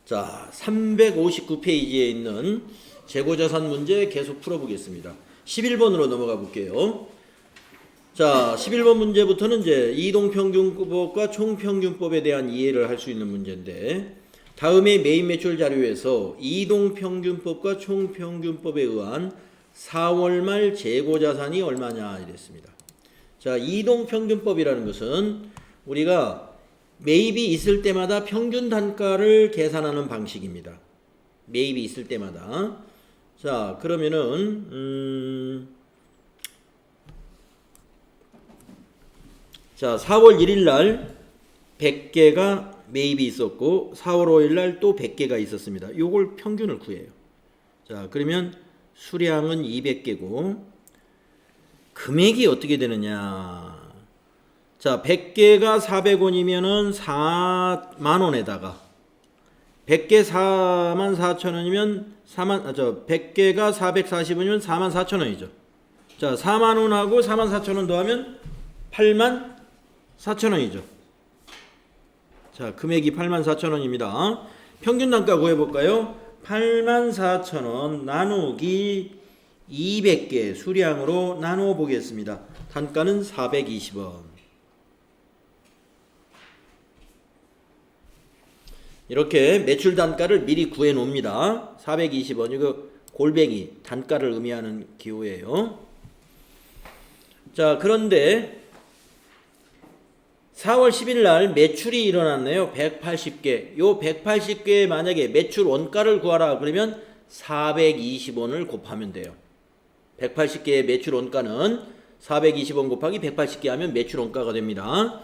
자, 359페이지에 있는 재고자산 문제 계속 풀어보겠습니다. 11번으로 넘어가 볼게요. 자, 11번 문제부터는 이제 이동평균법과 총평균법에 대한 이해를 할 수 있는 문제인데, 다음에 메인 매출 자료에서 이동평균법과 총평균법에 의한 4월 말 재고자산이 얼마냐 이랬습니다. 자, 이동평균법이라는 것은 우리가 매입이 있을 때마다 평균 단가를 계산하는 방식입니다. 매입이 있을 때마다. 자, 그러면은 자, 4월 1일 날 100개가 매입이 있었고 4월 5일 날 또 100개가 있었습니다. 요걸 평균을 구해요. 자, 그러면 수량은 200개고 금액이 어떻게 되느냐? 자, 100개가 400원이면은 4만 원에다가 100개 4만 4천 원이면 100개가 440원이면 4만 4천 원이죠. 자, 4만 원하고 4만 4천 원 더하면 8만 4천 원이죠. 자, 금액이 8만 4천 원입니다. 평균 단가 구해볼까요? 8만 4천 원 나누기 200개 수량으로 나누어 보겠습니다. 단가는 420원. 이렇게 매출 단가를 미리 구해 놓습니다. 420원. 이거 골뱅이 단가를 의미하는 기호예요. 자, 그런데 4월 10일 날 매출이 일어났네요. 180개. 요 180개에 만약에 매출 원가를 구하라 그러면 420원을 곱하면 돼요. 180개의 매출 원가는 420원 곱하기 180개 하면 매출 원가가 됩니다.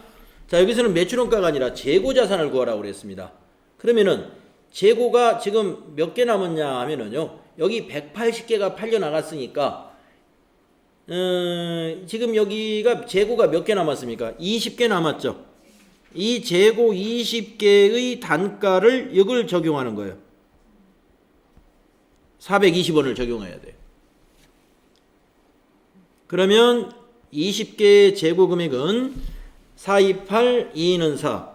자, 여기서는 매출 원가가 아니라 재고 자산을 구하라고 그랬습니다. 그러면은 재고가 지금 몇 개 남았냐 하면은요. 여기 180개가 팔려 나갔으니까 지금 여기가 재고가 몇 개 남았습니까? 20개 남았죠. 이 재고 20개의 단가를 이걸 적용하는 거예요. 420원을 적용해야 돼요. 그러면 20개의 재고 금액은 428, 2는 4.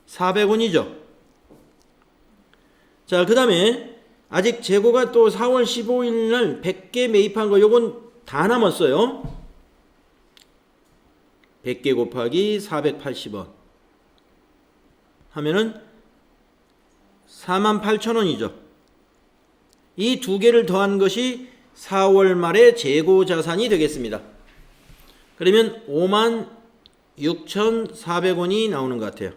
8,400원이죠. 자, 그 다음에 아직 재고가 또 4월 15일 날 100개 매입한 거 요건 다 남았어요. 100개 곱하기 480원 하면은 48,000원이죠. 이 두 개를 더한 것이 4월 말의 재고 자산이 되겠습니다. 그러면 56,400원이 나오는 것 같아요.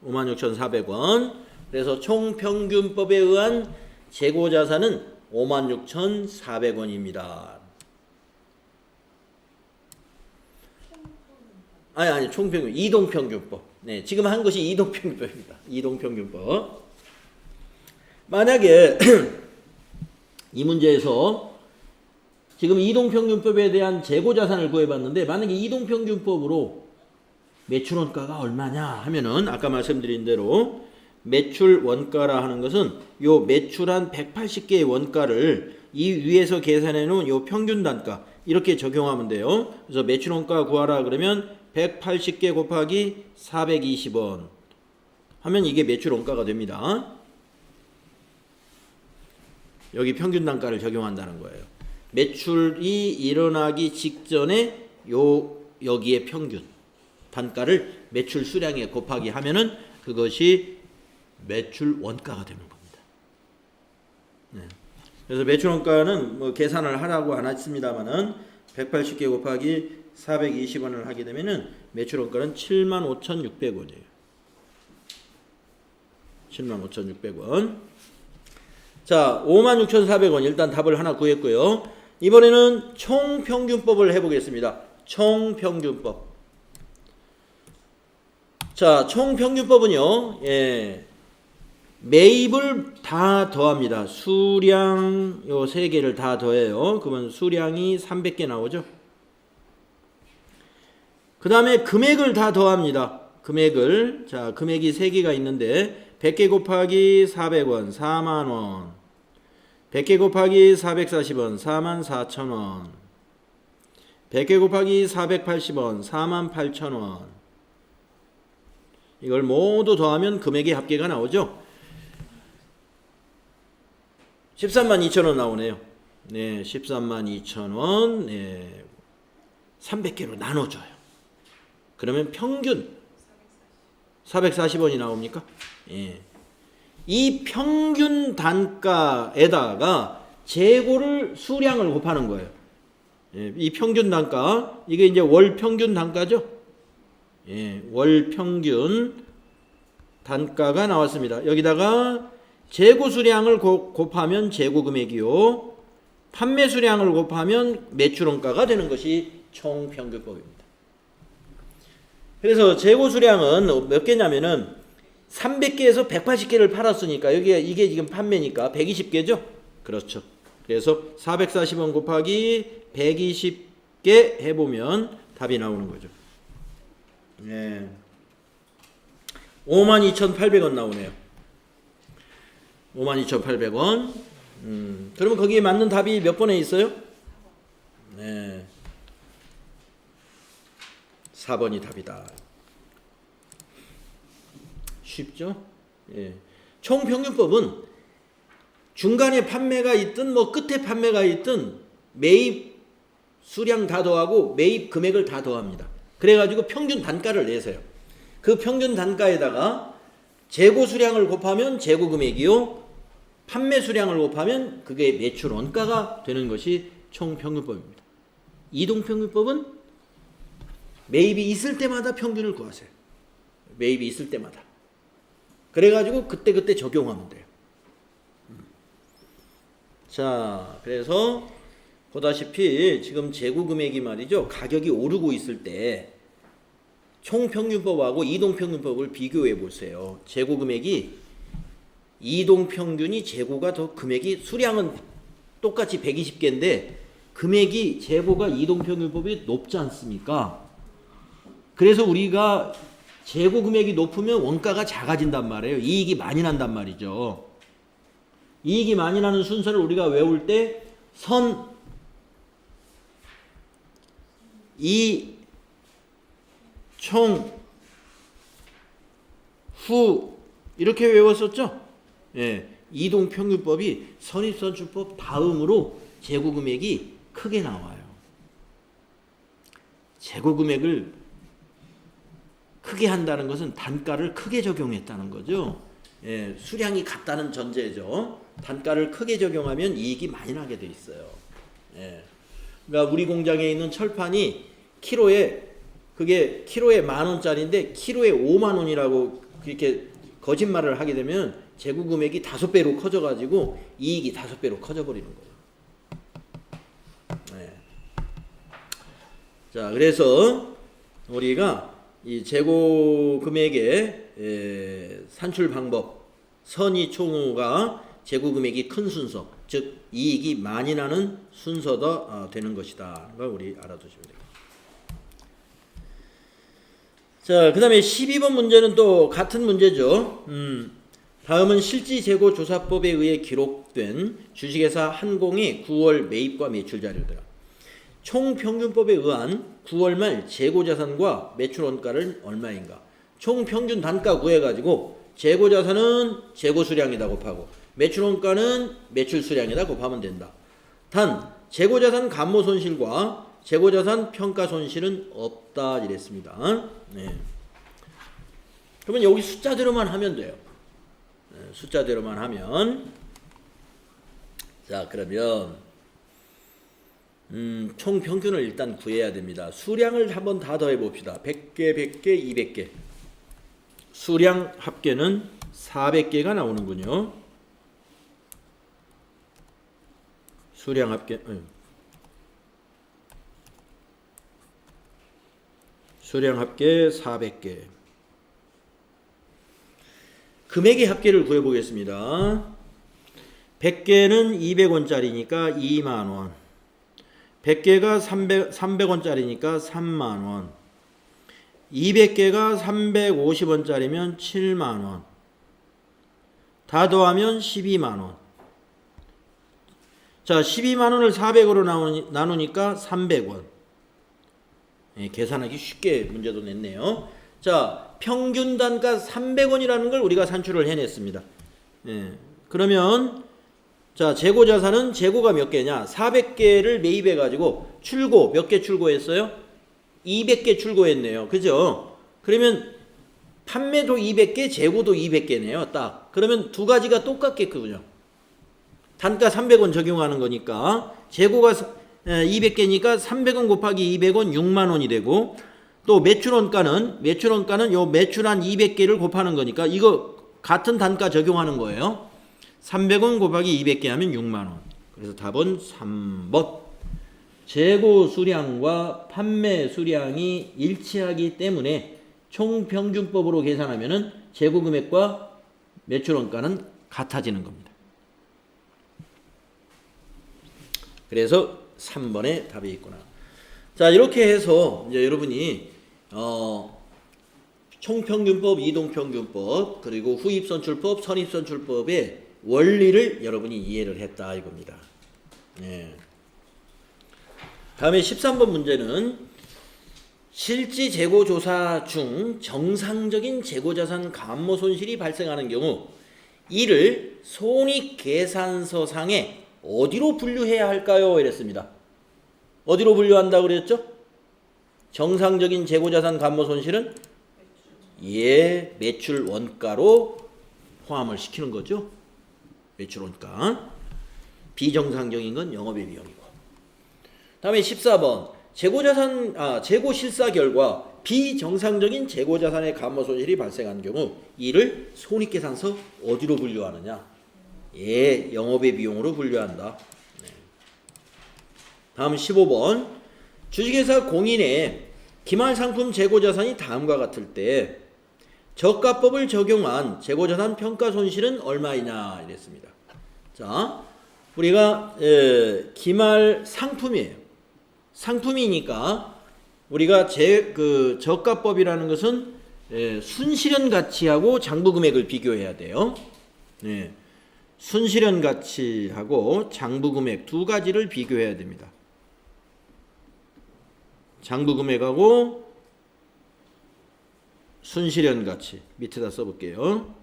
56,400원. 그래서 총평균법에 의한 재고자산은 56,400원입니다. 아니, 총평균, 이동평균법. 네, 지금 한 것이 이동평균법입니다. 이동평균법. 만약에 이 문제에서 지금 이동평균법에 대한 재고자산을 구해봤는데, 만약에 이동평균법으로 매출 원가가 얼마냐 하면은 아까 말씀드린 대로 매출 원가라 하는 것은 요 매출한 180개의 원가를 이 위에서 계산해 놓은 요 평균 단가 이렇게 적용하면 돼요. 그래서 매출 원가 구하라 그러면 180개 곱하기 420원 하면 이게 매출 원가가 됩니다. 여기 평균 단가를 적용한다는 거예요. 매출이 일어나기 직전에 여기에 평균 단가를 매출 수량에 곱하기 하면은 그것이 매출 원가가 되는 겁니다. 네. 그래서 매출 원가는 뭐 계산을 하라고 안 했습니다만은 180개 곱하기 420원을 하게 되면은 매출 원가는 75,600원이에요. 75,600원. 자, 56,400원 일단 답을 하나 구했고요. 이번에는 총평균법을 해보겠습니다. 총평균법. 자, 총평균법은요, 매입을 다 더합니다. 수량 요 세 개를 다 더해요. 그러면 수량이 300개 나오죠. 그 다음에 금액을 다 더합니다. 금액을. 자, 금액이 3개가 있는데 100개 곱하기 400원 4만원, 100개 곱하기 440원 44,000원, 100개 곱하기 480원 48,000원, 이걸 모두 더하면 금액의 합계가 나오죠. 13만 2천 원 나오네요. 네, 13만 2천 원. 네, 300개로 나눠줘요. 그러면 평균 440원이 나옵니까? 예. 이 평균 단가에다가 재고를 수량을 곱하는 거예요. 예, 이 평균 단가, 이게 이제 월 평균 단가죠. 예, 월 평균 단가가 나왔습니다. 여기다가 재고 수량을 곱하면 재고 금액이요, 판매 수량을 곱하면 매출 원가가 되는 것이 총평균법입니다. 그래서 재고 수량은 몇 개냐면은 300개에서 180개를 팔았으니까 이게 지금 판매니까 120개죠. 그렇죠. 그래서 440원 곱하기 120개 해보면 답이 나오는 거죠. 네. 52,800원 나오네요. 52,800원. 그러면 거기에 맞는 답이 몇 번에 있어요? 네. 4번이 답이다. 쉽죠? 예. 총평균법은 중간에 판매가 있든 뭐 끝에 판매가 있든 매입 수량 다 더하고 매입 금액을 다 더합니다. 그래가지고 평균 단가를 내세요. 그 평균 단가에다가 재고 수량을 곱하면 재고 금액이요, 판매 수량을 곱하면 그게 매출 원가가 되는 것이 총평균법입니다. 이동평균법은 매입이 있을 때마다 평균을 구하세요. 매입이 있을 때마다. 그래가지고 그때 적용하면 돼요. 자, 그래서 보다시피 지금 재고 금액이 말이죠, 가격이 오르고 있을 때 총평균법하고 이동평균법을 비교해 보세요. 재고 금액이 이동평균이 재고가 더 금액이, 수량은 똑같이 120개인데 금액이 재고가 이동평균법이 높지 않습니까? 그래서 우리가 재고 금액이 높으면 원가가 작아진단 말이에요. 이익이 많이 난단 말이죠. 이익이 많이 나는 순서를 우리가 외울 때 선, 이, 총, 후 이렇게 외웠었죠? 예, 이동평균법이 선입선출법 다음으로 재고 금액이 크게 나와요. 재고 금액을 크게 한다는 것은 단가를 크게 적용했다는 거죠. 예, 수량이 같다는 전제죠. 단가를 크게 적용하면 이익이 많이 나게 돼 있어요. 예. 그러니까 우리 공장에 있는 철판이 그게 키로에 10,000원짜리인데 키로에 50,000원이라고 그렇게 거짓말을 하게 되면 재고 금액이 5배로 커져가지고 이익이 5배로 커져버리는 거예요. 예. 자, 그래서 우리가 이 재고 금액의 산출 방법, 선의 총우가 재고 금액이 큰 순서, 즉 이익이 많이 나는 순서가 되는 것이다. 걸 우리 알아두시면 됩니다. 자, 그 다음에 12번 문제는 또 같은 문제죠. 다음은 실지재고조사법에 의해 기록된 주식회사 한공의 9월 매입과 매출 자료다. 총평균법에 의한 9월 말 재고자산과 매출원가는 얼마인가? 총평균 단가 구해가지고 재고자산은 재고수량이다 곱하고 매출원가는 매출수량이다 곱하면 된다. 단 재고자산 감모손실과 재고자산 평가손실은 없다 이랬습니다. 네. 그러면 여기 숫자대로만 하면 돼요. 네, 숫자대로만 하면, 자, 그러면 총평균을 일단 구해야 됩니다. 수량을 한번 다 더해 봅시다. 100개, 100개, 200개. 수량 합계는 400개가 나오는군요. 수량 합계, 수량 합계 400개. 금액의 합계를 구해 보겠습니다. 100개는 200원짜리니까 2만원. 100개가 300원짜리니까 3만원. 200개가 350원짜리면 7만원. 다 더하면 12만원. 자, 12만원을 400으로 나누니까 300원. 예, 계산하기 쉽게 문제도 냈네요. 자, 평균 단가 300원이라는 걸 우리가 산출을 해냈습니다. 예. 그러면 자, 재고 자산은 재고가 몇 개냐? 400개를 매입해 가지고 출고 몇 개 출고했어요? 200개 출고했네요. 그죠? 그러면 판매도 200개, 재고도 200개네요. 딱. 그러면 두 가지가 똑같겠군요. 단가 300원 적용하는 거니까 재고가 200개니까 300원 곱하기 200원 6만 원이 되고, 또 매출원가는 요 매출한 200개를 곱하는 거니까 이거 같은 단가 적용하는 거예요. 300원 곱하기 200개 하면 6만 원. 그래서 답은 3번. 재고 수량과 판매 수량이 일치하기 때문에 총평균법으로 계산하면은 재고 금액과 매출원가는 같아지는 겁니다. 그래서 3번에 답이 있구나. 자, 이렇게 해서 이제 여러분이 총평균법, 이동평균법, 그리고 후입선출법, 선입선출법의 원리를 여러분이 이해를 했다 이겁니다. 네. 다음에 13번 문제는 실지 재고조사 중 정상적인 재고자산 감모 손실이 발생하는 경우 이를 손익계산서상에 어디로 분류해야 할까요? 이랬습니다. 어디로 분류한다고 그랬죠? 정상적인 재고자산 감모 손실은 매출 원가로 포함을 시키는 거죠. 매출 원가. 비정상적인 건 영업의 비용이고. 다음에 14번 재고 실사 결과 비정상적인 재고자산의 감모 손실이 발생한 경우 이를 손익계산서 어디로 분류하느냐? 영업의 비용으로 분류한다. 네. 다음 15번 주식회사 공인의 기말상품 재고자산이 다음과 같을 때 저가법을 적용한 재고자산 평가손실은 얼마이냐 이랬습니다. 자, 우리가 기말 상품이에요. 상품이니까 우리가 저가법이라는 것은 순실현 가치하고 장부 금액을 비교해야 돼요. 네. 순실현 가치하고 장부 금액 두 가지를 비교해야 됩니다. 장부 금액하고 순실현 가치 밑에다 써볼게요.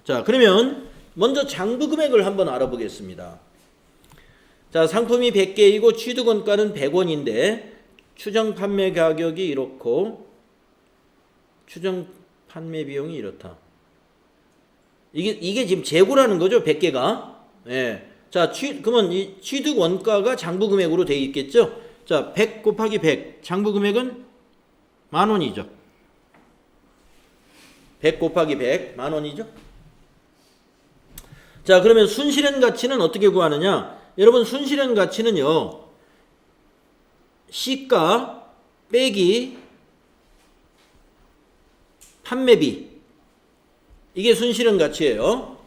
자, 그러면 먼저 장부 금액을 한번 알아보겠습니다. 자, 상품이 100개이고 취득원가는 100원인데 추정 판매 가격이 이렇고 추정 판매 비용이 이렇다. 이게 지금 재고라는 거죠, 100개가. 예. 자, 그러면 이 취득 원가가 장부 금액으로 되어 있겠죠? 자, 100 곱하기 100. 장부 금액은 만 원이죠. 100 곱하기 100 만 원이죠. 자, 그러면 순실현 가치는 어떻게 구하느냐? 여러분, 순실현 가치는요, 시가 빼기 판매비, 이게 순실현 가치예요.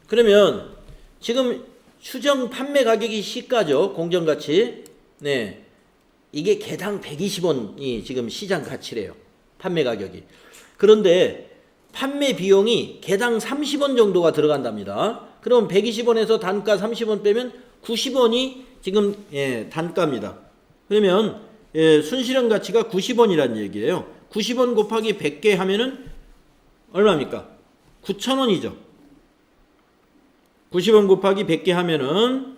그러면 지금 추정 판매 가격이 시가죠. 공정가치. 네. 이게 개당 120원이 지금 시장 가치래요. 판매 가격이. 그런데 판매 비용이 개당 30원 정도가 들어간답니다. 그럼 120원에서 단가 30원 빼면 90원이 지금 단가입니다. 그러면 순실현 가치가 90원이라는 얘기예요. 90원 곱하기 100개 하면은 얼마입니까? 9,000원이죠. 90원 곱하기 100개 하면은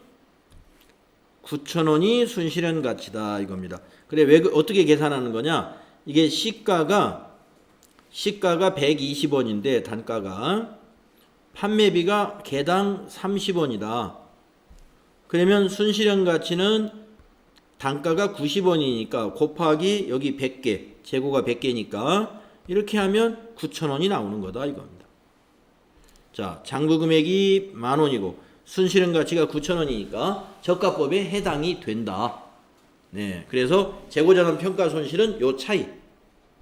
9,000원이 순실현 가치다 이겁니다. 그래, 어떻게 계산하는 거냐? 이게 시가가 120원인데 단가가 판매비가 개당 30원이다. 그러면 순실현 가치는 단가가 90원이니까 곱하기 여기 100개, 재고가 100개니까 이렇게 하면 9,000원이 나오는 거다 이겁니다. 자, 장부 금액이 만원이고 순실현 가치가 9,000원이니까 저가법에 해당이 된다. 네, 그래서 재고자산 평가 손실은 요 차이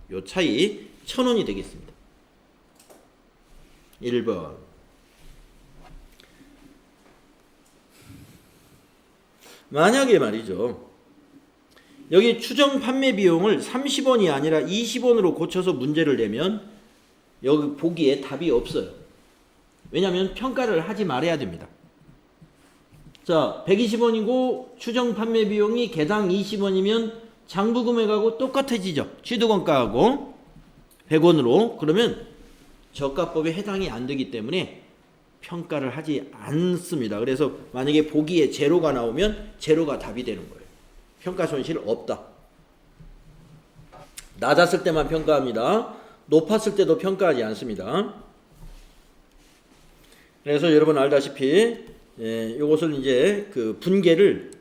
1,000원이 되겠습니다. 1번. 만약에 말이죠, 여기 추정 판매 비용을 30원이 아니라 20원으로 고쳐서 문제를 내면 여기 보기에 답이 없어요. 왜냐하면 평가를 하지 말아야 됩니다. 자, 120원이고 추정 판매 비용이 개당 20원이면 장부 금액하고 똑같아지죠. 취득원가하고 100원으로. 그러면 저가법에 해당이 안 되기 때문에 평가를 하지 않습니다. 그래서 만약에 보기에 제로가 나오면 제로가 답이 되는 거예요. 평가 손실 없다. 낮았을 때만 평가합니다. 높았을 때도 평가하지 않습니다. 그래서 여러분 알다시피 이것을 이제 그 분계를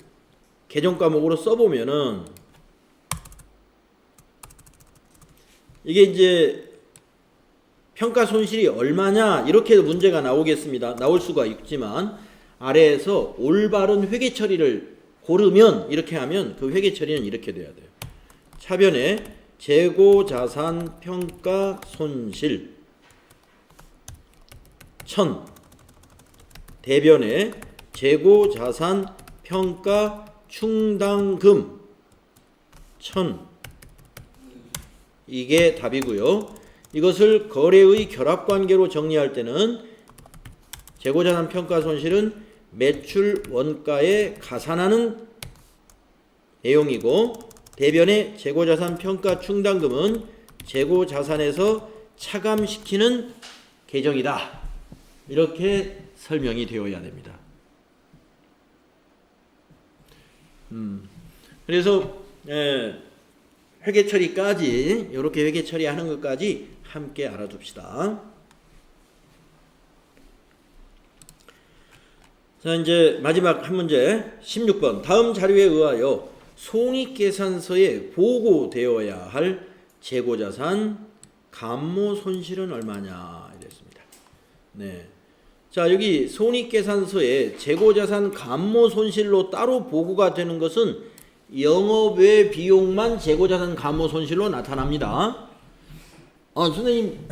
개정 과목으로 써보면은 이게 이제 평가 손실이 얼마냐 이렇게 문제가 나오겠습니다. 나올 수가 있지만 아래에서 올바른 회계 처리를 고르면 이렇게 하면 그 회계 처리는 이렇게 돼야 돼요. 차변에 재고자산 평가 손실 1000 대변에 재고자산 평가 충당금 1000 이게 답이고요. 이것을 거래의 결합관계로 정리할 때는 재고자산 평가 손실은 매출 원가에 가산하는 내용이고 대변의 재고자산 평가 충당금은 재고자산에서 차감시키는 계정이다. 이렇게 설명이 되어야 됩니다. 그래서 회계 처리까지 이렇게 회계 처리하는 것까지 함께 알아둡시다. 자, 이제 마지막 한 문제 16번. 다음 자료에 의하여 손익계산서에 보고되어야 할 재고자산 감모 손실은 얼마냐 이랬습니다. 네. 자, 여기 손익계산서에 재고자산 감모 손실로 따로 보고가 되는 것은 영업외 비용만 재고자산 감모 손실로 나타납니다. 선생님,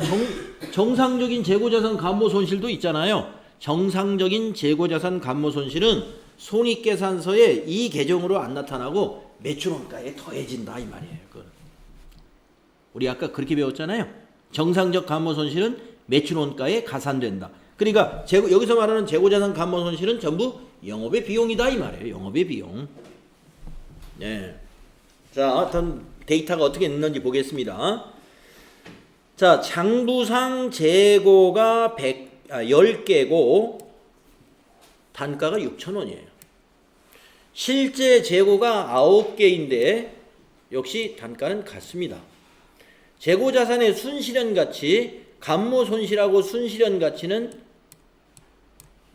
정상적인 재고자산 감모 손실도 있잖아요. 정상적인 재고자산 감모 손실은 손익계산서에 이 계정으로 안 나타나고 매출원가에 더해진다 이 말이에요. 우리 아까 그렇게 배웠잖아요. 정상적 감모 손실은 매출원가에 가산된다. 그러니까 여기서 말하는 재고자산 감모 손실은 전부 영업의 비용이다 이 말이에요. 영업의 비용. 네. 자, 데이터가 어떻게 있는지 보겠습니다. 자, 장부상 재고가 10개고 단가가 6,000원이에요. 실제 재고가 9개인데 역시 단가는 같습니다. 재고자산의 순실현 가치, 감모 손실하고 순실현 가치는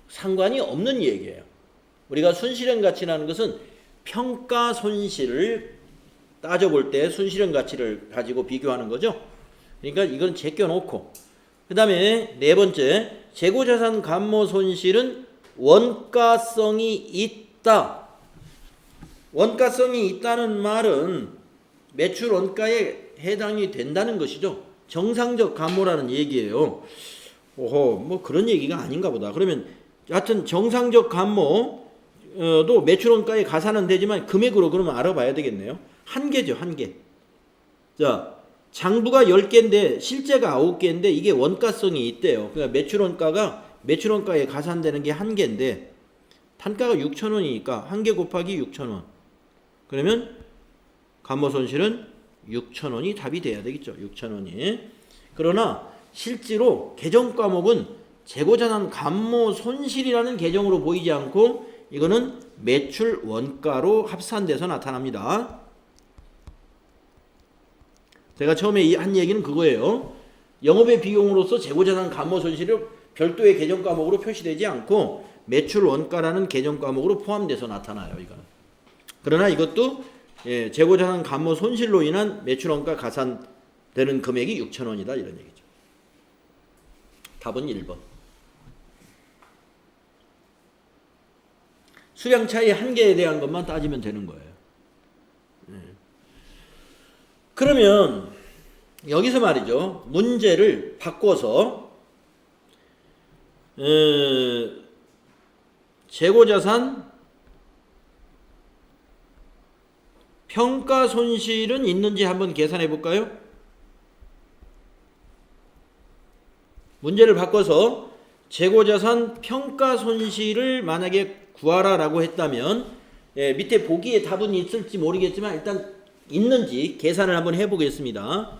상관이 없는 얘기예요. 우리가 순실현 가치라는 것은 평가 손실을 따져볼 때 순실현 가치를 가지고 비교하는 거죠. 그러니까 이건 제껴놓고 그 다음에 네 번째 재고자산 감모 손실은 원가성이 있다. 원가성이 있다는 말은 매출 원가에 해당이 된다는 것이죠. 정상적 감모라는 얘기예요. 뭐 그런 얘기가 아닌가 보다. 그러면 하여튼 정상적 감모도 매출 원가에 가산은 되지만 금액으로 그러면 알아봐야 되겠네요. 한계죠, 한계. 자, 장부가 10개인데 실제가 9개인데 이게 원가성이 있대요. 그러니까 매출 원가에 가산되는 게 한개인데 단가가 6,000원이니까 한 개 곱하기 6,000원. 그러면 감모 손실은 6,000원이 답이 돼야 되겠죠. 6,000원이. 그러나 실제로 계정 과목은 재고자산 감모 손실이라는 계정으로 보이지 않고 이거는 매출 원가로 합산돼서 나타납니다. 제가 처음에 한 얘기는 그거예요. 영업의 비용으로서 재고자산 감모 손실을 별도의 계정 과목으로 표시되지 않고 매출 원가라는 계정 과목으로 포함돼서 나타나요. 이거는. 그러나 이것도 재고자산 감모 손실로 인한 매출 원가 가산되는 금액이 6,000원이다 이런 얘기죠. 답은 1번. 수량 차이 한계에 대한 것만 따지면 되는 거예요. 그러면 여기서 말이죠. 문제를 바꿔서 재고자산 평가 손실은 있는지 한번 계산해 볼까요? 문제를 바꿔서 재고자산 평가 손실을 만약에 구하라 라고 했다면 밑에 보기에 답은 있을지 모르겠지만 일단 있는지 계산을 한번 해보겠습니다.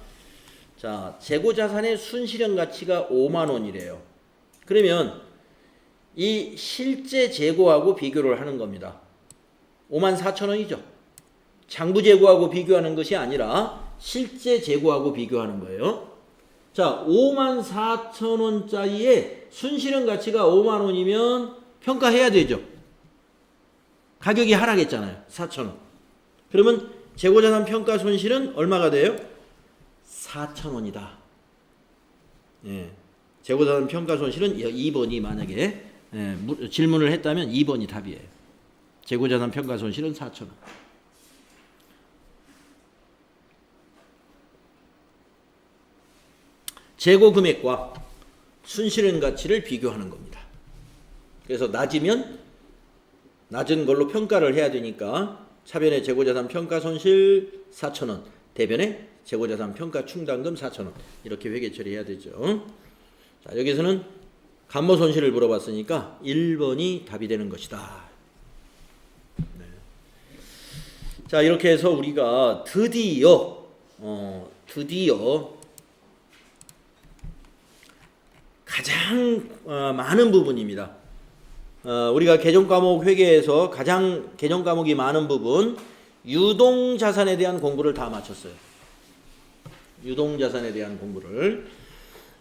자, 재고자산의 순실현 가치가 5만 원이래요. 그러면 이 실제 재고하고 비교를 하는 겁니다. 5만 4천 원이죠. 장부 재고하고 비교하는 것이 아니라 실제 재고하고 비교하는 거예요. 자, 5만 4천 원짜리의 순실현 가치가 5만 원이면 평가해야 되죠. 가격이 하락했잖아요. 4천 원. 그러면 재고자산 평가 손실은 얼마가 돼요? 4천 원이다. 예. 재고자산 평가 손실은 2번이 만약에 질문을 했다면 2번이 답이에요. 재고자산 평가 손실은 4천 원. 재고 금액과 순실현 가치를 비교하는 겁니다. 그래서 낮으면 낮은 걸로 평가를 해야 되니까 차변의 재고자산 평가 손실 4천 원, 대변의 재고자산 평가 충당금 4천 원 이렇게 회계 처리해야 되죠. 자, 여기서는 감모 손실을 물어봤으니까 1번이 답이 되는 것이다. 네. 자, 이렇게 해서 우리가 드디어 가장 많은 부분입니다. 우리가 개정과목 회계에서 가장 개정과목이 많은 부분 유동자산에 대한 공부를 다 마쳤어요. 유동자산에 대한 공부를.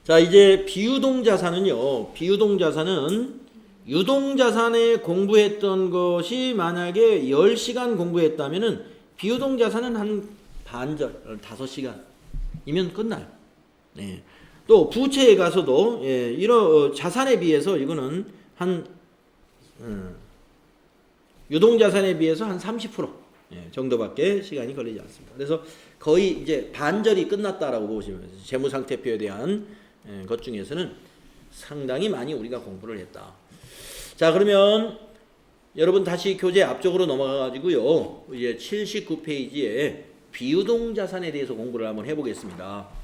자, 이제 비유동자산은요. 비유동자산은 유동자산에 공부했던 것이 만약에 10시간 공부했다면은 비유동자산은 한 반절 5시간이면 끝나요. 네. 또 부채에 가서도 이런 자산에 비해서 이거는 한 유동자산에 비해서 한 30% 정도밖에 시간이 걸리지 않습니다. 그래서 거의 이제 반절이 끝났다라고 보시면 재무상태표에 대한 것 중에서는 상당히 많이 우리가 공부를 했다. 자, 그러면 여러분 다시 교재 앞쪽으로 넘어가 가지고요. 이제 79페이지에 비유동자산에 대해서 공부를 한번 해보겠습니다.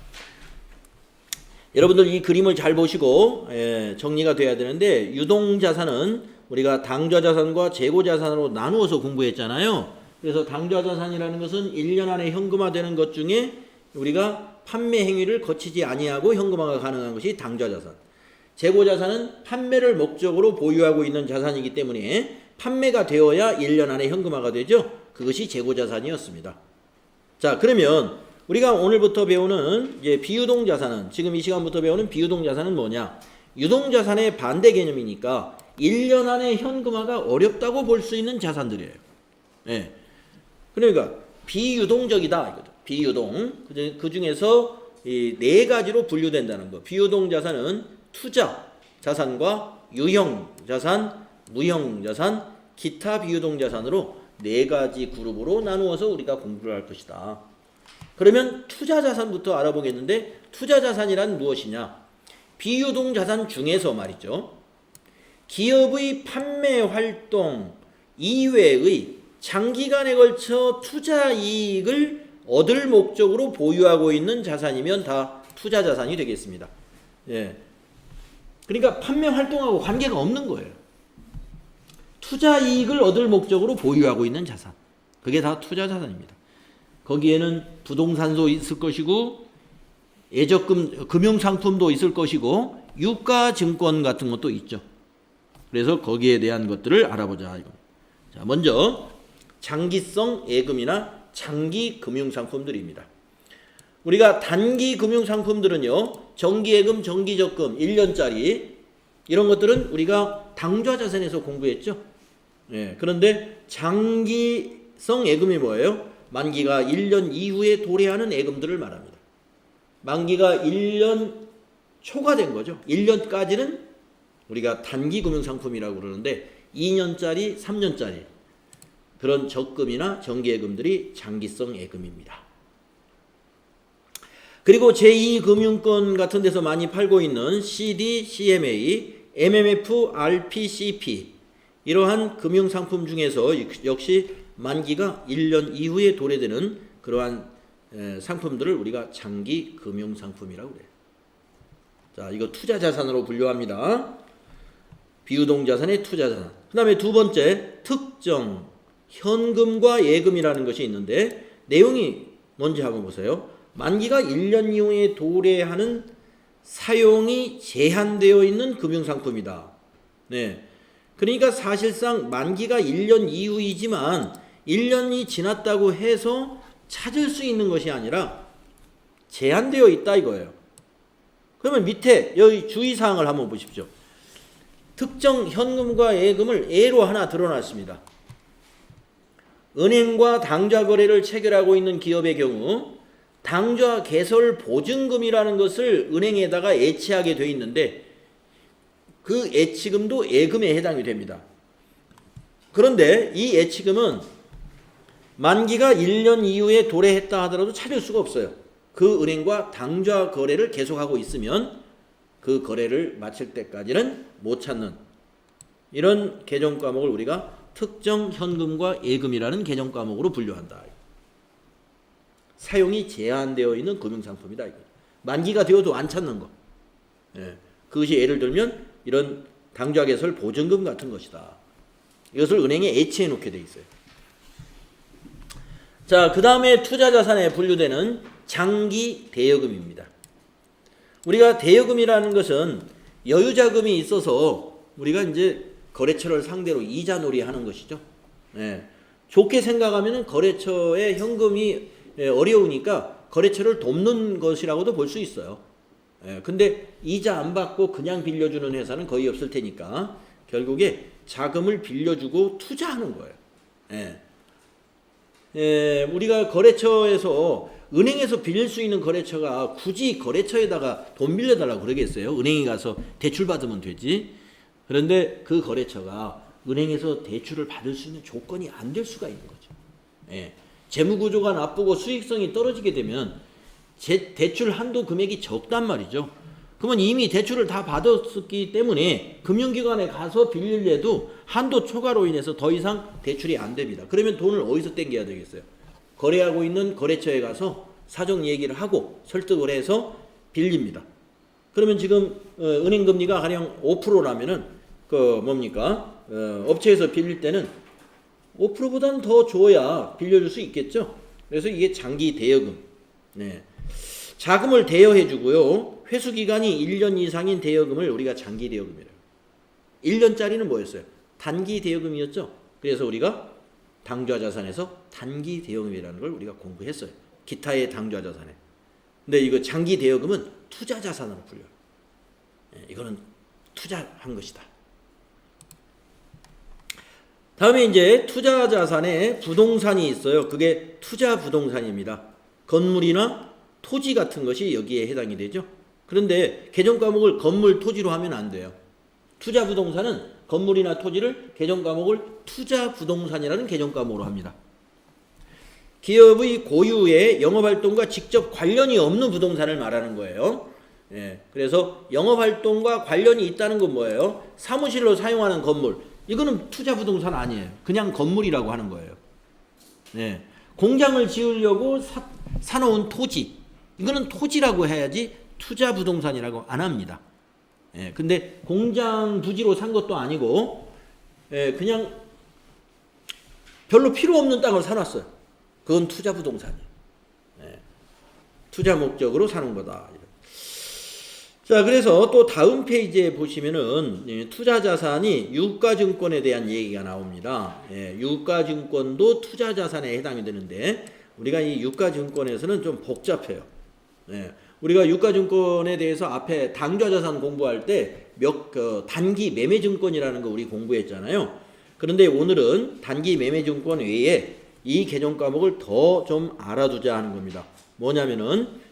여러분들 이 그림을 잘 보시고 정리가 돼야 되는데 유동자산은 우리가 당좌자산과 재고자산으로 나누어서 공부했잖아요. 그래서 당좌자산이라는 것은 1년 안에 현금화되는 것 중에 우리가 판매 행위를 거치지 아니하고 현금화가 가능한 것이 당좌자산. 재고자산은 판매를 목적으로 보유하고 있는 자산이기 때문에 판매가 되어야 1년 안에 현금화가 되죠. 그것이 재고자산이었습니다. 자, 그러면 우리가 오늘부터 배우는 이제 비유동자산은 지금 이 시간부터 배우는 비유동자산은 뭐냐? 유동자산의 반대 개념이니까 1년 안에 현금화가 어렵다고 볼 수 있는 자산들이에요. 예. 그러니까 비유동적이다 이거죠. 비유동. 그 중에서 이 4가지로 분류된다는 거. 비유동자산은 투자 자산과 유형 자산, 무형 자산, 기타 비유동자산으로 4가지 그룹으로 나누어서 우리가 공부를 할 것이다. 그러면 투자자산부터 알아보겠는데 투자자산이란 무엇이냐? 비유동자산 중에서 말이죠. 기업의 판매 활동 이외의 장기간에 걸쳐 투자 이익을 얻을 목적으로 보유하고 있는 자산이면 다 투자자산이 되겠습니다. 예. 그러니까 판매 활동하고 관계가 없는 거예요. 투자 이익을 얻을 목적으로 보유하고 있는 자산. 그게 다 투자자산입니다. 거기에는 부동산도 있을 것이고 예적금 금융상품도 있을 것이고 유가증권 같은 것도 있죠. 그래서 거기에 대한 것들을 알아보자. 자, 먼저 장기성 예금이나 장기 금융상품들입니다. 우리가 단기 금융상품들은요. 정기예금, 정기적금 1년짜리 이런 것들은 우리가 당좌자산에서 공부했죠. 예, 그런데 장기성 예금이 뭐예요? 만기가 1년 이후에 도래하는 예금들을 말합니다. 만기가 1년 초과된 거죠. 1년까지는 우리가 단기 금융상품이라고 그러는데 2년짜리, 3년짜리 그런 적금이나 정기예금들이 장기성 예금입니다. 그리고 제2금융권 같은 데서 많이 팔고 있는 CD, CMA, MMF, RPCP 이러한 금융상품 중에서 역시 만기가 1년 이후에 도래되는 그러한 상품들을 우리가 장기 금융상품이라고 그래요. 자, 이거 투자자산으로 분류합니다. 비유동자산의 투자자산. 그 다음에 두 번째 특정 현금과 예금이라는 것이 있는데 내용이 뭔지 한번 보세요. 만기가 1년 이후에 도래하는 사용이 제한되어 있는 금융상품이다. 네. 그러니까 사실상 만기가 1년 이후이지만 1년이 지났다고 해서 찾을 수 있는 것이 아니라 제한되어 있다 이거예요. 그러면 밑에 여기 주의사항을 한번 보십시오. 특정 현금과 예금을 예로 하나 드러났습니다. 은행과 당좌 거래를 체결하고 있는 기업의 경우 당좌 개설 보증금이라는 것을 은행에다가 예치하게 돼 있는데 그 예치금도 예금에 해당이 됩니다. 그런데 이 예치금은 만기가 1년 이후에 도래했다 하더라도 찾을 수가 없어요. 그 은행과 당좌 거래를 계속하고 있으면 그 거래를 마칠 때까지는 못 찾는 이런 개정 과목을 우리가 특정 현금과 예금이라는 개정 과목으로 분류한다. 사용이 제한되어 있는 금융상품이다. 만기가 되어도 안 찾는 거. 예. 그것이 예를 들면 이런 당좌 개설 보증금 같은 것이다. 이것을 은행에 예치해 놓게 돼 있어요. 자, 그 다음에 투자자산에 분류되는 장기 대여금입니다. 우리가 대여금이라는 것은 여유자금이 있어서 우리가 이제 거래처를 상대로 이자놀이 하는 것이죠. 예. 좋게 생각하면 거래처의 현금이 어려우니까 거래처를 돕는 것이라고도 볼 수 있어요. 예. 근데 이자 안 받고 그냥 빌려주는 회사는 거의 없을 테니까 결국에 자금을 빌려주고 투자하는 거예요. 예. 우리가 거래처에서 은행에서 빌릴 수 있는 거래처가 굳이 거래처에다가 돈 빌려달라고 그러겠어요? 은행에 가서 대출 받으면 되지. 그런데 그 거래처가 은행에서 대출을 받을 수 있는 조건이 안 될 수가 있는 거죠. 예. 재무구조가 나쁘고 수익성이 떨어지게 되면 대출 한도 금액이 적단 말이죠. 그러면 이미 대출을 다 받았기 때문에 금융기관에 가서 빌릴래도 한도 초과로 인해서 더 이상 대출이 안 됩니다. 그러면 돈을 어디서 땡겨야 되겠어요? 거래하고 있는 거래처에 가서 사정 얘기를 하고 설득을 해서 빌립니다. 그러면 지금 은행 금리가 가령 5%라면은 업체에서 빌릴 때는 5%보다는 더 줘야 빌려줄 수 있겠죠. 그래서 이게 장기 대여금. 네. 자금을 대여해 주고요. 회수 기간이 1년 이상인 대여금을 우리가 장기 대여금이라고. 1년짜리는 뭐였어요? 단기 대여금이었죠. 그래서 우리가 당좌 자산에서 단기 대여금이라는 걸 우리가 공부했어요. 기타의 당좌 자산에. 근데 이거 장기 대여금은 투자 자산으로 불려요. 이거는 투자한 것이다. 다음에 이제 투자 자산에 부동산이 있어요. 그게 투자 부동산입니다. 건물이나 토지 같은 것이 여기에 해당이 되죠. 그런데 개정 과목을 건물, 토지로 하면 안 돼요. 투자 부동산은 건물이나 토지를 개정 과목을 투자 부동산이라는 개정 과목으로 합니다. 기업의 고유의 영업활동과 직접 관련이 없는 부동산을 말하는 거예요. 예, 그래서 영업활동과 관련이 있다는 건 뭐예요? 사무실로 사용하는 건물. 이거는 투자 부동산 아니에요. 그냥 건물이라고 하는 거예요. 예, 공장을 지으려고 사놓은 토지. 이거는 토지라고 해야지 투자 부동산이라고 안 합니다. 예, 근데 공장 부지로 산 것도 아니고, 그냥 별로 필요 없는 땅을 사놨어요. 그건 투자 부동산이에요. 예, 투자 목적으로 사는 거다. 자, 그래서 또 다음 페이지에 보시면은 투자 자산이 유가증권에 대한 얘기가 나옵니다. 예, 유가증권도 투자 자산에 해당이 되는데 우리가 이 유가증권에서는 좀 복잡해요. 예, 우리가 유가증권에 대해서 앞에 당좌 자산 공부할 때 단기 매매증권이라는 거 우리 공부했잖아요. 그런데 오늘은 단기 매매증권 외에 이 개정 과목을 더 좀 알아두자 하는 겁니다. 뭐냐면은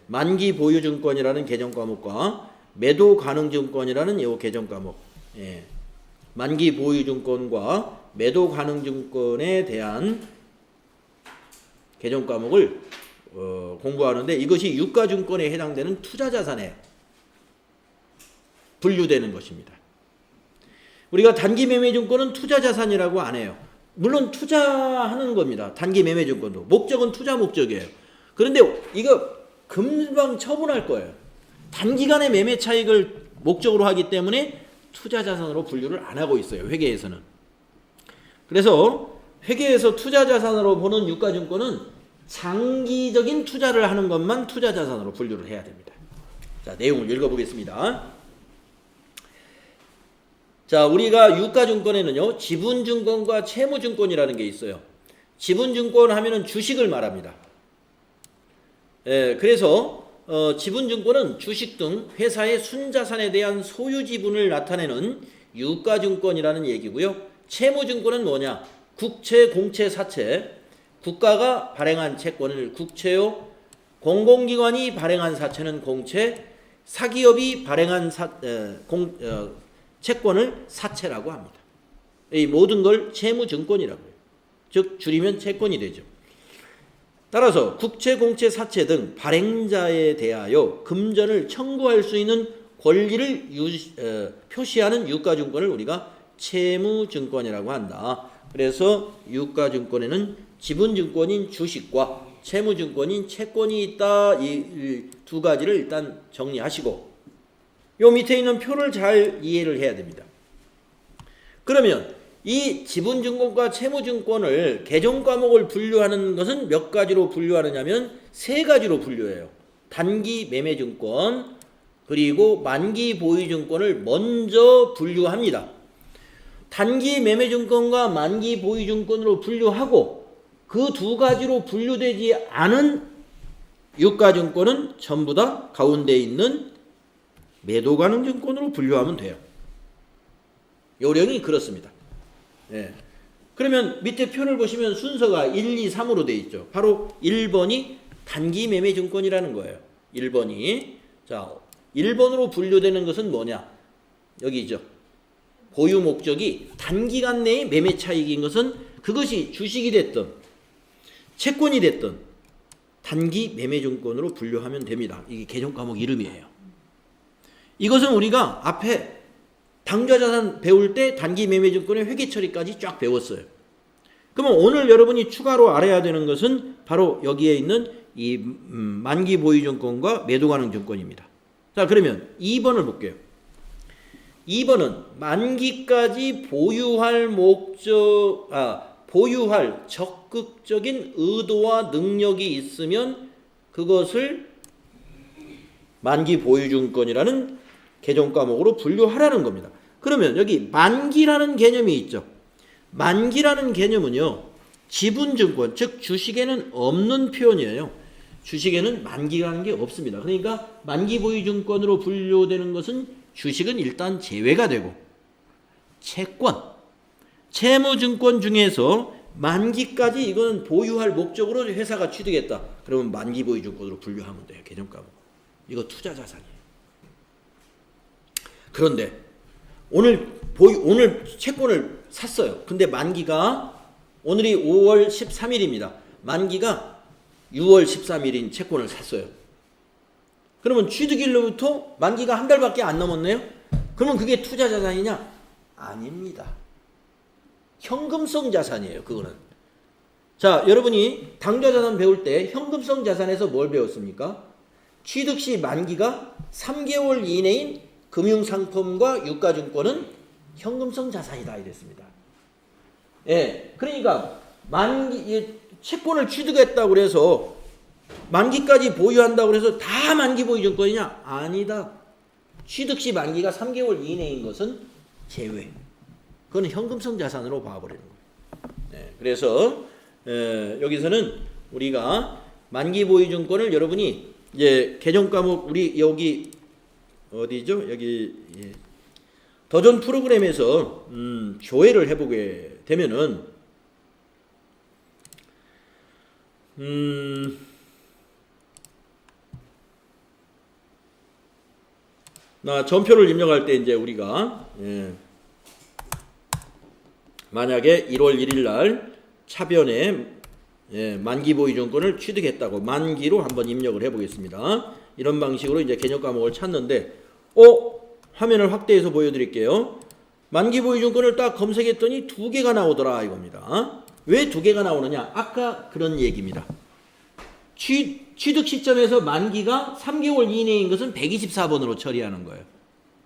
만기 보유증권이라는 개정 과목과 매도 가능증권이라는 이 개정 과목. 만기 보유증권과 매도 가능증권에 대한 개정 과목을 공부하는데 이것이 유가증권에 해당되는 투자자산에 분류되는 것입니다. 우리가 단기 매매증권은 투자자산이라고 안 해요. 물론 투자하는 겁니다. 단기 매매증권도. 목적은 투자 목적이에요. 그런데 이거 금방 처분할 거예요. 단기간의 매매 차익을 목적으로 하기 때문에 투자자산으로 분류를 안 하고 있어요. 회계에서는. 그래서 회계에서 투자자산으로 보는 유가증권은 장기적인 투자를 하는 것만 투자자산으로 분류를 해야 됩니다. 자, 내용을 읽어보겠습니다. 자, 우리가 유가증권에는요, 지분증권과 채무증권이라는 게 있어요. 지분증권 하면은 주식을 말합니다. 그래서 지분증권은 주식 등 회사의 순자산에 대한 소유 지분을 나타내는 유가증권이라는 얘기고요. 채무증권은 뭐냐? 국채, 공채, 사채. 국가가 발행한 채권을 국채요. 공공기관이 발행한 사채는 공채. 사기업이 발행한 채권을 사채라고 합니다. 이 모든 걸 채무증권이라고 해요. 즉 줄이면 채권이 되죠. 따라서 국채, 공채, 사채 등 발행자에 대하여 금전을 청구할 수 있는 권리를 표시하는 유가증권을 우리가 채무증권이라고 한다. 그래서 유가증권에는 지분증권인 주식과 채무증권인 채권이 있다. 이 두 가지를 일단 정리하시고 요 밑에 있는 표를 잘 이해를 해야 됩니다. 그러면 이 지분증권과 채무증권을 개정과목을 분류하는 것은 몇 가지로 분류하느냐면 세 가지로 분류해요. 단기 매매증권 그리고 만기 보유증권을 먼저 분류합니다. 단기 매매증권과 만기 보유증권으로 분류하고 그 두 가지로 분류되지 않은 유가증권은 전부 다 가운데 있는 매도가능증권으로 분류하면 돼요. 요령이 그렇습니다. 예. 그러면 밑에 표를 보시면 순서가 1, 2, 3으로 되어 있죠. 바로 1번이 단기 매매증권이라는 거예요. 1번이. 자, 1번으로 분류되는 것은 뭐냐? 여기죠. 보유 목적이 단기간 내에 매매 차익인 것은 그것이 주식이 됐든 채권이 됐든 단기 매매증권으로 분류하면 됩니다. 이게 개정과목 이름이에요. 이것은 우리가 앞에 당좌자산 배울 때 단기 매매증권의 회계처리까지 쫙 배웠어요. 그러면 오늘 여러분이 추가로 알아야 되는 것은 바로 여기에 있는 이 만기 보유증권과 매도가능증권입니다. 자, 그러면 2번을 볼게요. 2번은 만기까지 보유할 적극적인 의도와 능력이 있으면 그것을 만기 보유증권이라는 개정과목으로 분류하라는 겁니다. 그러면 여기 만기라는 개념이 있죠. 만기라는 개념은요, 지분증권, 즉 주식에는 없는 표현이에요. 주식에는 만기라는 게 없습니다. 그러니까 만기 보유증권으로 분류되는 것은 주식은 일단 제외가 되고 채권, 채무증권 중에서 만기까지 이거는 보유할 목적으로 회사가 취득했다. 그러면 만기 보유증권으로 분류하면 돼요. 개정과목. 이거 투자자산이에요. 그런데 오늘 채권을 샀어요. 근데 만기가 오늘이 5월 13일입니다. 만기가 6월 13일인 채권을 샀어요. 그러면 취득일로부터 만기가 한 달밖에 안 넘었네요. 그러면 그게 투자자산이냐? 아닙니다. 현금성 자산이에요. 그거는. 자, 여러분이 당좌자산 배울 때 현금성 자산에서 뭘 배웠습니까? 취득 시 만기가 3개월 이내인 금융상품과 유가증권은 현금성 자산이다 이랬습니다. 예, 그러니까 채권을 취득했다고 그래서 만기까지 보유한다고 해서 다 만기 보유증권이냐? 아니다. 취득 시 만기가 3개월 이내인 것은 제외. 그건 현금성 자산으로 봐버리는 거예요. 예, 그래서 여기서는 우리가 만기 보유증권을 여러분이 이제 개정과목 우리 여기 어디죠? 여기 도전 프로그램에서 조회를 해보게 되면은 전표를 입력할 때 이제 우리가 만약에 1월 1일 날 차변에 만기 보유증권을 취득했다고 만기로 한번 입력을 해보겠습니다. 이런 방식으로 이제 개념 과목을 찾는데, 화면을 확대해서 보여드릴게요. 만기 보유증권을 딱 검색했더니 2개가 나오더라 이겁니다. 왜 2개가 나오느냐? 아까 그런 얘기입니다. 취득 시점에서 만기가 3개월 이내인 것은 124번으로 처리하는 거예요.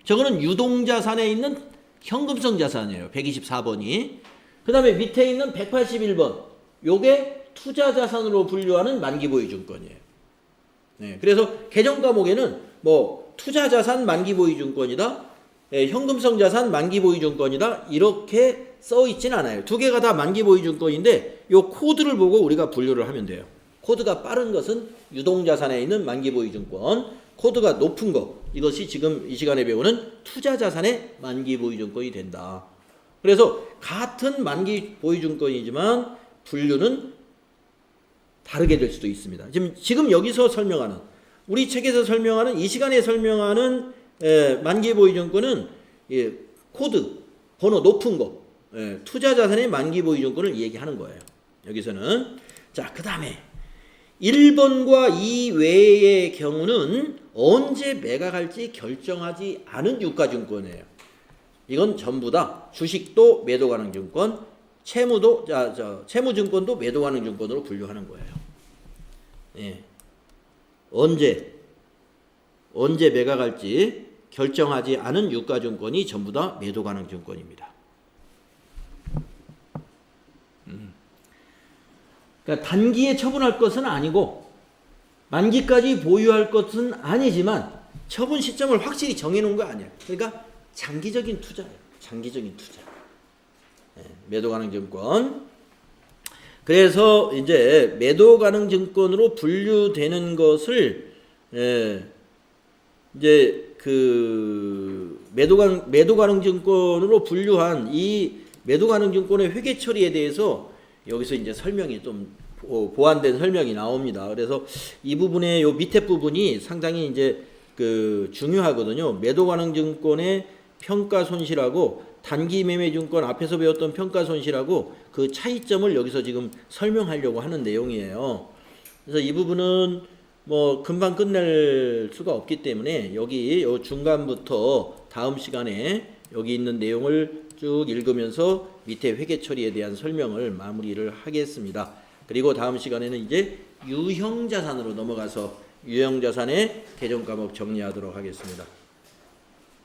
저거는 유동자산에 있는 현금성 자산이에요. 124번이. 그 다음에 밑에 있는 181번. 요게 투자 자산으로 분류하는 만기 보유 증권이에요. 네, 그래서 개정 과목에는 뭐 투자 자산 만기 보유 증권이다, 현금성 자산 만기 보유 증권이다 이렇게 써 있진 않아요. 두 개가 다 만기 보유 증권인데 요 코드를 보고 우리가 분류를 하면 돼요. 코드가 빠른 것은 유동 자산에 있는 만기 보유 증권, 코드가 높은 거 이것이 지금 이 시간에 배우는 투자 자산의 만기 보유 증권이 된다. 그래서 같은 만기 보유 증권이지만 분류는 다르게 될 수도 있습니다. 지금 여기서 설명하는 우리 책에서 설명하는 이 시간에 설명하는 만기 보유 증권은 코드 번호 높은 거 투자 자산의 만기 보유 증권을 얘기하는 거예요. 여기서는 자 그다음에 1번과 2 외의 경우는 언제 매각할지 결정하지 않은 유가증권이에요. 이건 전부 다 주식도 매도 가능 증권, 채무증권도 매도 가능 증권으로 분류하는 거예요. 예. 언제 매각할지 결정하지 않은 유가증권이 전부 다 매도 가능 증권입니다. 그러니까 단기에 처분할 것은 아니고 만기까지 보유할 것은 아니지만 처분 시점을 확실히 정해놓은 거 아니야. 그러니까 장기적인 투자예요. 장기적인 투자. 매도 가능 증권. 그래서 이제 매도 가능 증권으로 분류되는 것을 이제 그 매도 가능 증권으로 분류한 이 매도 가능 증권의 회계 처리에 대해서 여기서 이제 설명이 좀 보완된 설명이 나옵니다. 그래서 이 부분의 요 밑에 부분이 상당히 이제 그 중요하거든요. 매도 가능 증권의 평가 손실하고 단기 매매 증권 앞에서 배웠던 평가 손실하고 그 차이점을 여기서 지금 설명하려고 하는 내용이에요. 그래서 이 부분은 뭐 금방 끝낼 수가 없기 때문에 여기 요 중간부터 다음 시간에 여기 있는 내용을 쭉 읽으면서 밑에 회계 처리에 대한 설명을 마무리를 하겠습니다. 그리고 다음 시간에는 이제 유형 자산으로 넘어가서 유형 자산의 개정 과목 정리하도록 하겠습니다.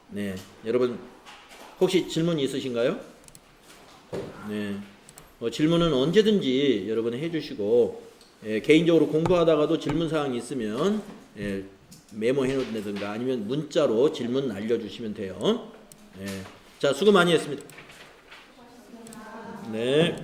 네, 여러분 혹시 질문 있으신가요? 네, 질문은 언제든지 여러분 해주시고 개인적으로 공부하다가도 질문 사항이 있으면 메모해 놓는다든가 아니면 문자로 질문 알려주시면 돼요. 자, 수고 많이 했습니다. 네.